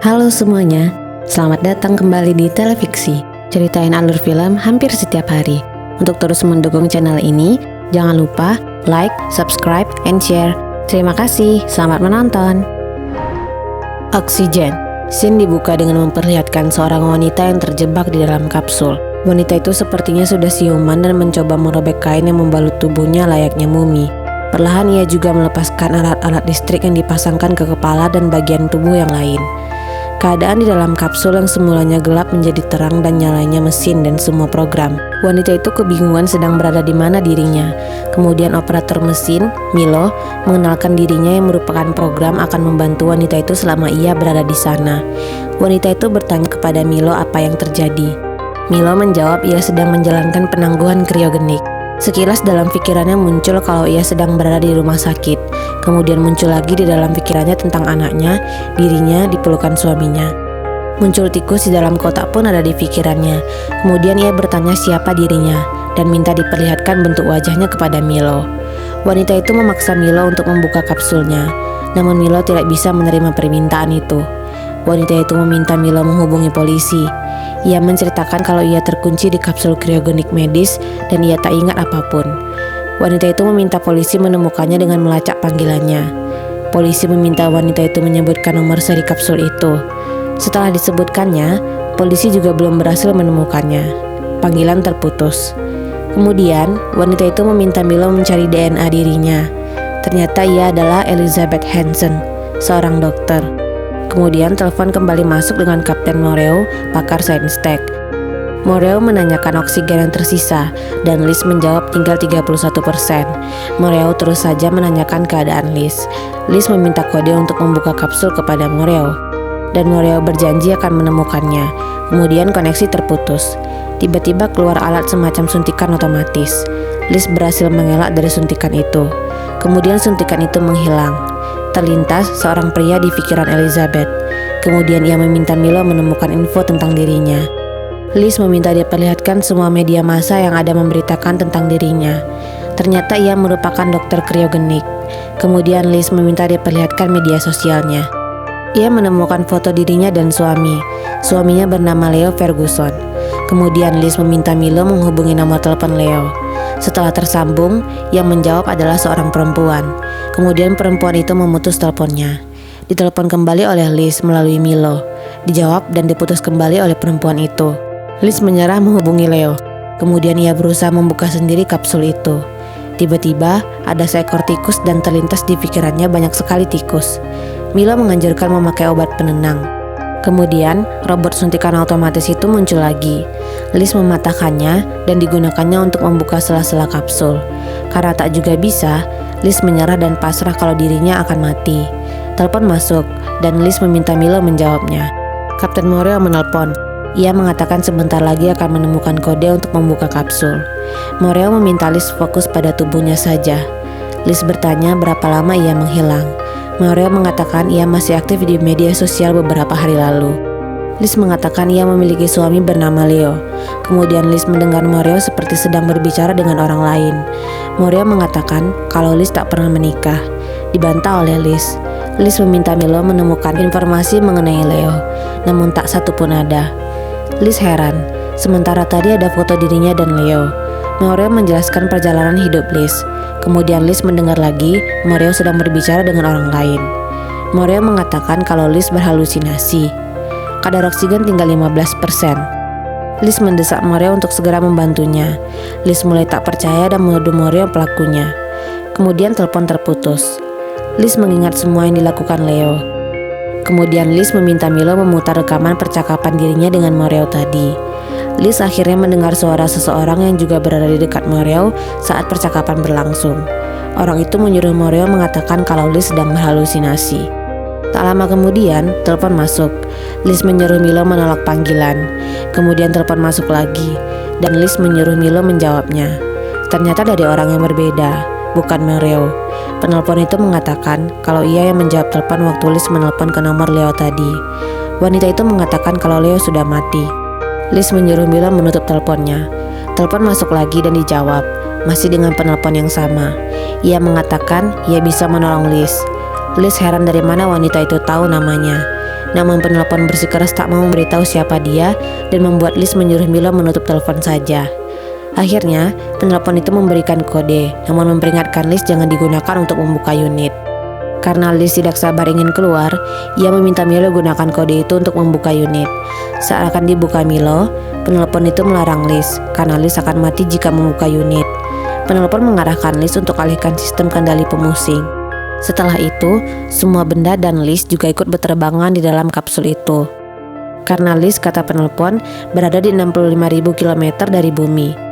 Halo semuanya, selamat datang kembali di Telefiksi. Ceritain alur film hampir setiap hari. Untuk terus mendukung channel ini, jangan lupa like, subscribe, and share. Terima kasih, selamat menonton. Oksigen. Scene dibuka dengan memperlihatkan seorang wanita yang terjebak di dalam kapsul. Wanita itu sepertinya sudah siuman dan mencoba merobek kain yang membalut tubuhnya layaknya mumi. Perlahan ia juga melepaskan alat-alat listrik yang dipasangkan ke kepala dan bagian tubuh yang lain. Keadaan di dalam kapsul yang semulanya gelap menjadi terang dan nyalanya mesin dan semua program. Wanita itu kebingungan sedang berada di mana dirinya. Kemudian operator mesin, Milo, mengenalkan dirinya yang merupakan program akan membantu wanita itu selama ia berada di sana. Wanita itu bertanya kepada Milo apa yang terjadi. Milo menjawab ia sedang menjalankan penangguhan kriogenik. Sekilas dalam pikirannya muncul kalau ia sedang berada di rumah sakit. Kemudian muncul lagi di dalam pikirannya tentang anaknya, dirinya dipelukan suaminya. Muncul tikus di dalam kotak pun ada di pikirannya. Kemudian ia bertanya siapa dirinya dan minta diperlihatkan bentuk wajahnya kepada Milo. Wanita itu memaksa Milo untuk membuka kapsulnya, namun Milo tidak bisa menerima permintaan itu. Wanita itu meminta Milo menghubungi polisi. Ia menceritakan kalau ia terkunci di kapsul kriogenik medis dan ia tak ingat apapun. Wanita itu meminta polisi menemukannya dengan melacak panggilannya. Polisi meminta wanita itu menyebutkan nomor seri kapsul itu. Setelah disebutkannya, polisi juga belum berhasil menemukannya. Panggilan terputus. Kemudian, wanita itu meminta Milo mencari DNA dirinya. Ternyata ia adalah Elizabeth Hansen, seorang dokter. Kemudian telepon kembali masuk dengan Kapten Moreo, pakar sains tek. Moreo menanyakan oksigen yang tersisa dan Liz menjawab tinggal 31%. Moreo terus saja menanyakan keadaan Liz. Liz meminta kode untuk membuka kapsul kepada Moreo dan Moreo berjanji akan menemukannya. Kemudian koneksi terputus. Tiba-tiba keluar alat semacam suntikan otomatis. Liz berhasil mengelak dari suntikan itu. Kemudian suntikan itu menghilang. Terlintas seorang pria di pikiran Elizabeth. Kemudian ia meminta Milo menemukan info tentang dirinya. Liz meminta diperlihatkan semua media massa yang ada memberitakan tentang dirinya. Ternyata ia merupakan dokter kriogenik. Kemudian Liz meminta diperlihatkan media sosialnya. Ia menemukan foto dirinya dan suami. Suaminya bernama Leo Ferguson. Kemudian Liz meminta Milo menghubungi nomor telepon Leo. Setelah tersambung, yang menjawab adalah seorang perempuan. Kemudian perempuan itu memutus teleponnya. Ditelepon kembali oleh Liz melalui Milo. Dijawab dan diputus kembali oleh perempuan itu. Liz menyerah menghubungi Leo. Kemudian ia berusaha membuka sendiri kapsul itu. Tiba-tiba ada seekor tikus dan terlintas di pikirannya banyak sekali tikus. Milo menganjurkan memakai obat penenang. Kemudian robot suntikan otomatis itu muncul lagi. Liz mematahkannya dan digunakannya untuk membuka sela-sela kapsul. Karena tak juga bisa, Liz menyerah dan pasrah kalau dirinya akan mati. Telepon masuk dan Liz meminta Milo menjawabnya. Kapten Moreo menelpon. Ia mengatakan sebentar lagi akan menemukan kode untuk membuka kapsul. Moreo meminta Liz fokus pada tubuhnya saja. Liz bertanya berapa lama ia menghilang. Moreo mengatakan ia masih aktif di media sosial beberapa hari lalu. Liz mengatakan ia memiliki suami bernama Leo. Kemudian Liz mendengar Moreo seperti sedang berbicara dengan orang lain. Moreo mengatakan kalau Liz tak pernah menikah. Dibantah oleh Liz. Liz meminta Milo menemukan informasi mengenai Leo, namun tak satu pun ada. Liz heran, sementara tadi ada foto dirinya dan Leo. Moreo menjelaskan perjalanan hidup Liz. Kemudian Liz mendengar lagi Moreo sedang berbicara dengan orang lain. Moreo mengatakan kalau Liz berhalusinasi. Kadar oksigen tinggal 15%. Liz mendesak Moreo untuk segera membantunya. Liz mulai tak percaya dan menuduh Moreo pelakunya. Kemudian telepon terputus. Liz mengingat semua yang dilakukan Leo. Kemudian Liz meminta Milo memutar rekaman percakapan dirinya dengan Moreo tadi. Liz akhirnya mendengar suara seseorang yang juga berada di dekat Moreo saat percakapan berlangsung. Orang itu menyuruh Moreo mengatakan kalau Liz sedang berhalusinasi. Tak lama kemudian, telepon masuk. Liz menyuruh Milo menolak panggilan. Kemudian telepon masuk lagi, dan Liz menyuruh Milo menjawabnya. Ternyata dari orang yang berbeda, bukan Moreo. Penelpon itu mengatakan kalau ia yang menjawab telepon waktu Liz menelpon ke nomor Leo tadi. Wanita itu mengatakan kalau Leo sudah mati. Liz menyuruh Milo menutup teleponnya. Telepon masuk lagi dan dijawab, masih dengan penelpon yang sama. Ia mengatakan ia bisa menolong Liz. Liz heran dari mana wanita itu tahu namanya. Namun penelpon bersikeras tak mau memberitahu siapa dia dan membuat Liz menyuruh Milo menutup telepon saja. Akhirnya, penelpon itu memberikan kode, namun memperingatkan Liz jangan digunakan untuk membuka unit. Karena Liz tidak sabar ingin keluar, ia meminta Milo gunakan kode itu untuk membuka unit. Saat akan dibuka Milo, penelpon itu melarang Liz, karena Liz akan mati jika membuka unit. Penelpon mengarahkan Liz untuk alihkan sistem kendali pemusing. Setelah itu, semua benda dan Liz juga ikut berterbangan di dalam kapsul itu. Karena Liz, kata penelpon, berada di 65.000 km dari bumi.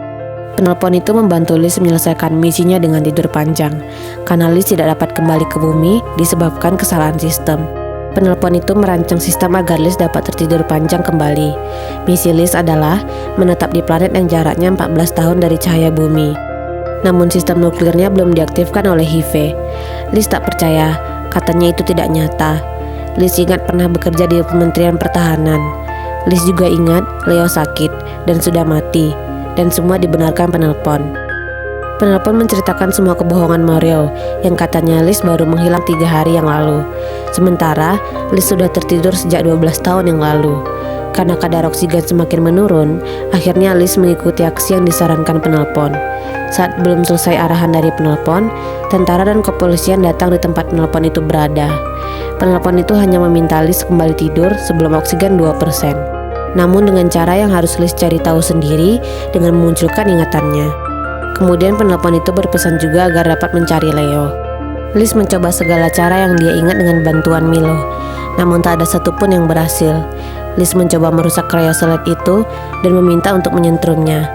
Penelpon itu membantu Liz menyelesaikan misinya dengan tidur panjang, karena Liz tidak dapat kembali ke bumi disebabkan kesalahan sistem. Penelpon itu merancang sistem agar Liz dapat tertidur panjang kembali. Misi Liz adalah menetap di planet yang jaraknya 14 tahun dari cahaya bumi. Namun sistem nuklirnya belum diaktifkan oleh Hive. Liz tak percaya, katanya itu tidak nyata. Liz ingat pernah bekerja di Kementerian Pertahanan. Liz juga ingat Leo sakit dan sudah mati, dan semua dibenarkan penelpon. Penelpon menceritakan semua kebohongan Mario yang katanya Liz baru menghilang 3 hari yang lalu. Sementara Liz sudah tertidur sejak 12 tahun yang lalu. Karena kadar oksigen semakin menurun, akhirnya Liz mengikuti aksi yang disarankan penelpon. Saat belum selesai arahan dari penelpon, tentara dan kepolisian datang di tempat penelpon itu berada. Penelpon itu hanya meminta Liz kembali tidur sebelum oksigen 2%. Namun dengan cara yang harus Liz cari tahu sendiri dengan memunculkan ingatannya. Kemudian penelpon itu berpesan juga agar dapat mencari Leo. Liz mencoba segala cara yang dia ingat dengan bantuan Milo, namun tak ada satupun yang berhasil. Liz mencoba merusak kryosolet itu dan meminta untuk menyentrumnya.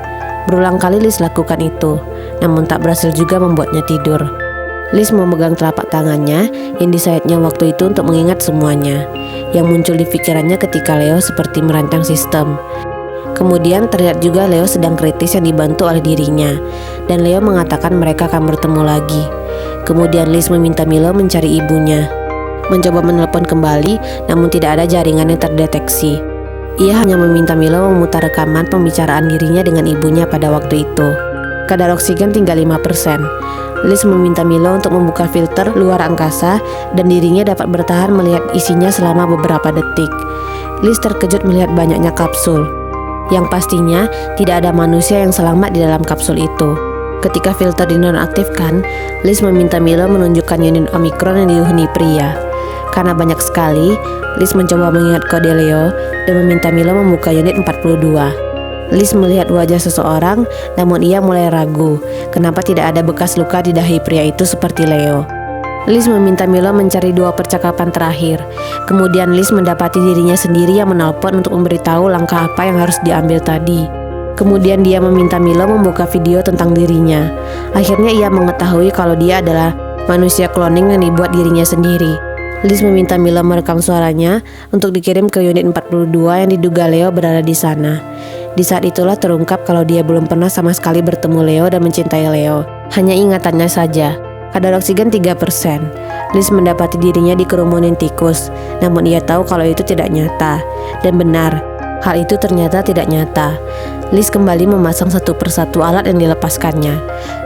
Berulang kali Liz lakukan itu, namun tak berhasil juga membuatnya tidur. Liz memegang telapak tangannya yang disayatnya waktu itu untuk mengingat semuanya yang muncul di pikirannya ketika Leo seperti merancang sistem. Kemudian terlihat juga Leo sedang kritis yang dibantu oleh dirinya, dan Leo mengatakan mereka akan bertemu lagi. Kemudian Liz meminta Milo mencari ibunya. Mencoba menelpon kembali, namun tidak ada jaringan yang terdeteksi. Ia hanya meminta Milo memutar rekaman pembicaraan dirinya dengan ibunya pada waktu itu. Kadar oksigen tinggal 5%. Liz meminta Milo untuk membuka filter luar angkasa dan dirinya dapat bertahan melihat isinya selama beberapa detik. Liz terkejut melihat banyaknya kapsul. Yang pastinya tidak ada manusia yang selamat di dalam kapsul itu. Ketika filter dinonaktifkan, Liz meminta Milo menunjukkan unit Omikron yang dihuni pria. Karena banyak sekali, Liz mencoba mengingat kode Leo dan meminta Milo membuka unit 42. Liz melihat wajah seseorang, namun ia mulai ragu kenapa tidak ada bekas luka di dahi pria itu seperti Leo. Liz meminta Milo mencari 2 percakapan terakhir. Kemudian Liz mendapati dirinya sendiri yang menelpon untuk memberitahu langkah apa yang harus diambil tadi. Kemudian dia meminta Milo membuka video tentang dirinya. Akhirnya ia mengetahui kalau dia adalah manusia cloning yang dibuat dirinya sendiri. Liz meminta Milo merekam suaranya untuk dikirim ke unit 42 yang diduga Leo berada di sana. Di saat itulah terungkap kalau dia belum pernah sama sekali bertemu Leo dan mencintai Leo. Hanya ingatannya saja. Kadar oksigen 3%. Liz mendapati dirinya dikerumunin tikus, namun ia tahu kalau itu tidak nyata. Dan benar, hal itu ternyata tidak nyata. Liz kembali memasang satu persatu alat yang dilepaskannya.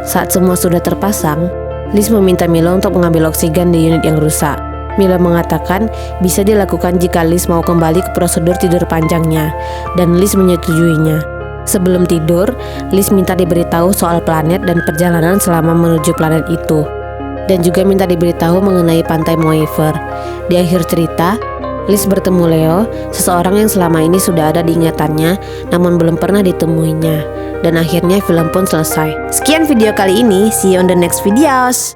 Saat semua sudah terpasang, Liz meminta Milo untuk mengambil oksigen di unit yang rusak. Milo mengatakan bisa dilakukan jika Liz mau kembali ke prosedur tidur panjangnya, dan Liz menyetujuinya. Sebelum tidur, Liz minta diberitahu soal planet dan perjalanan selama menuju planet itu, dan juga minta diberitahu mengenai pantai Moiver. Di akhir cerita, Liz bertemu Leo, seseorang yang selama ini sudah ada di ingatannya, namun belum pernah ditemuinya. Dan akhirnya film pun selesai. Sekian video kali ini, see you on the next videos.